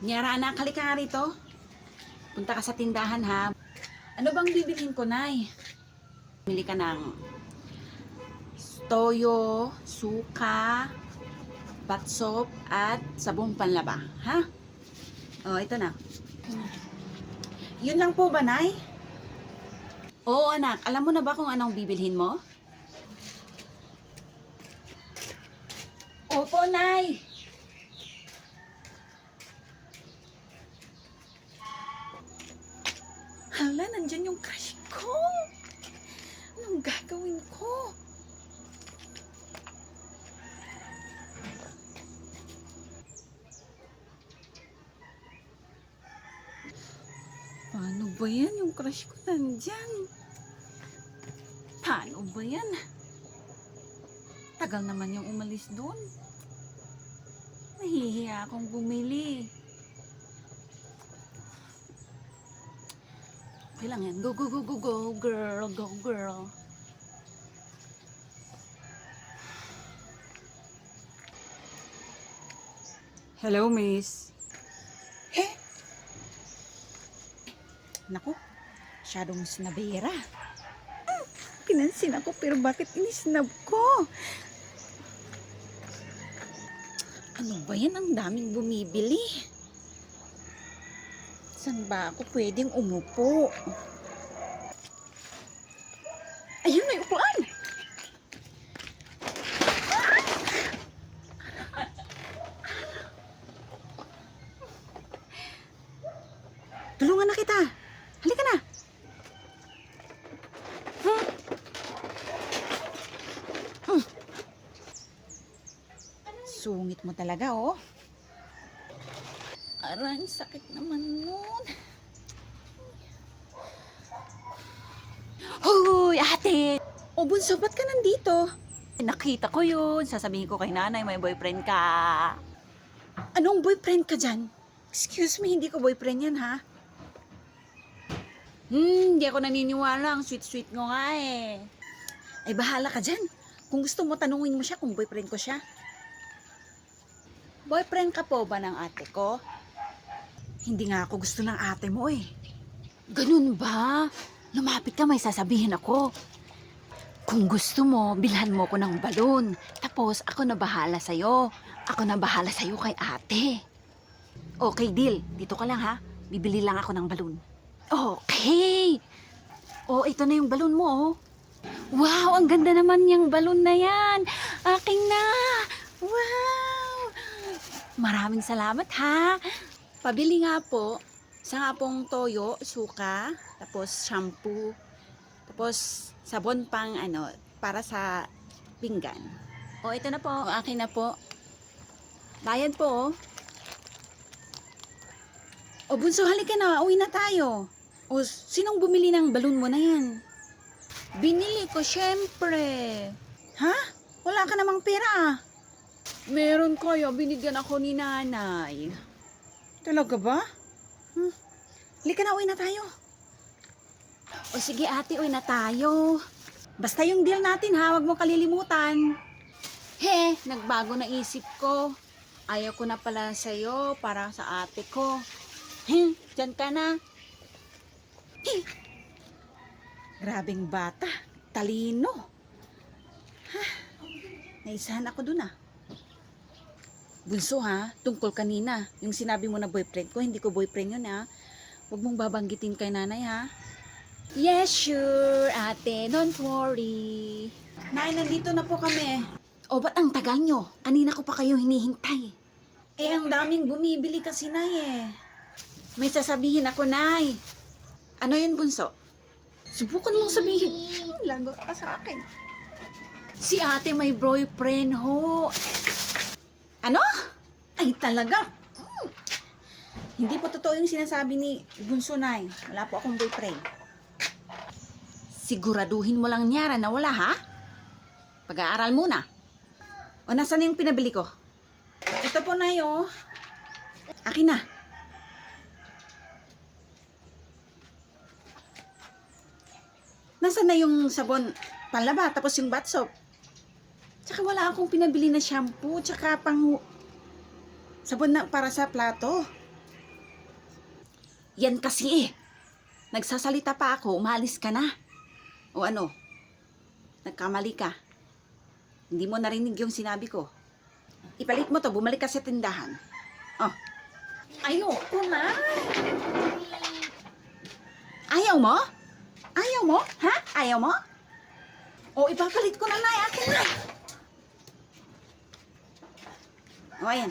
Nyara anak, halika nga rito. Punta ka sa tindahan ha. Ano bang bibilhin ko, Nay? Bili ka ng toyo, suka, batsop, at sabong panlaba. Ha? Oh, ito na. Yun lang po ba, Nay? Oo, anak. Alam mo na ba kung anong bibilhin mo? Opo, Nay. Hala, nandyan yung crush ko. Anong gagawin ko? Paano ba yan? Yung crush ko nandyan. Paano ba yan? Tagal naman yung umalis doon. Nahihiya akong bumili. Okay lang yan. Go, go, go, go, go, girl. Go, girl. Hello, miss. Eh? Naku, masyadong snabera. Pinansin ako pero bakit inisnab ko? Ano ba yan? Ang daming bumibili. Saan ba ako pwedeng umupo? Ayun, may upuan! Tulungan na kita! Halika na! Sungit mo talaga, oh. Aray, sakit naman nun. Hoy, ate! O, bunso, ba't ka nandito? Nakita ko yun. Sasabihin ko kay nanay, may boyfriend ka. Anong boyfriend ka dyan? Excuse me, hindi ko boyfriend yan, ha? Hindi ako naniniwala. Ang sweet-sweet ko nga, eh. Ay, bahala ka dyan. Kung gusto mo, tanungin mo siya kung boyfriend ko siya. Boyfriend ka po ba ng ate ko? Hindi nga ako gusto ng ate mo, eh. Ganun ba? Lumapit ka, may sasabihin ako. Kung gusto mo, bilhan mo ko ng balon. Tapos, ako na bahala sa'yo. Ako na bahala sa'yo kay ate. Okay, deal. Dito ka lang, ha? Bibili lang ako ng balon. Okay! Oh, ito na yung balon mo, oh. Wow, ang ganda naman yung balon na yan. Aking na! Wow! Maraming salamat, ha? Pabili nga po. Isa nga pong toyo, suka, tapos shampoo, tapos sabon pang para sa pinggan. O, ito na po. O, akin na po. Bayad po, oh. O, bunso, halika na. Uwi na tayo. O, sinong bumili ng balon mo na yan? Binili ko, syempre. Ha? Wala ka namang pera, ah. Meron kaya, binigyan ako ni nanay. Talaga ba? Halika na, uwi na tayo. O sige ate, uwi na tayo. Basta yung deal natin ha, wag mo kalilimutan. He, nagbago na isip ko. Ayaw ko na pala sa'yo para sa ate ko. He, dyan ka na. He. Grabing bata, talino. Ha, naisahan ako dun ah. Bunso ha, tungkol kanina, yung sinabi mo na boyfriend ko, hindi ko boyfriend yun ha. Huwag mong babanggitin kay nanay ha. Yes, sure, ate, don't worry. Nay, nandito na po kami. O, ba't ang tagal nyo? Kanina ko pa kayo hinihintay. Eh, ang daming bumibili kasi, Nay eh. May sasabihin ako, Nay. Ano yun, bunso? Subukan mong sabihin. Lagot ka sa akin. Si ate may boyfriend ho. Ano? Ay, talaga. Hindi po totoo yung sinasabi ni Bunso, Nay. Wala po akong boyfriend. Siguraduhin mo lang Nyara na wala, ha? Pag-aaral muna. O, nasaan yung pinabili ko? Ito po, Nay, oh. Akin na. Nasaan na yung sabon panlaba, tapos yung bath soap? Tsaka wala akong pinabili na shampoo, tsaka pang sabon na para sa plato. Yan kasi eh. Nagsasalita pa ako, umalis ka na. O ano? Nagkamali ka. Hindi mo narinig yung sinabi ko. Ipalit mo to, bumalik ka sa tindahan. Oh. Ayoko na. Ayaw mo? Ayaw mo? Ha? Ayaw mo? O, ipapalit ko na na. Akin na. O, ayan.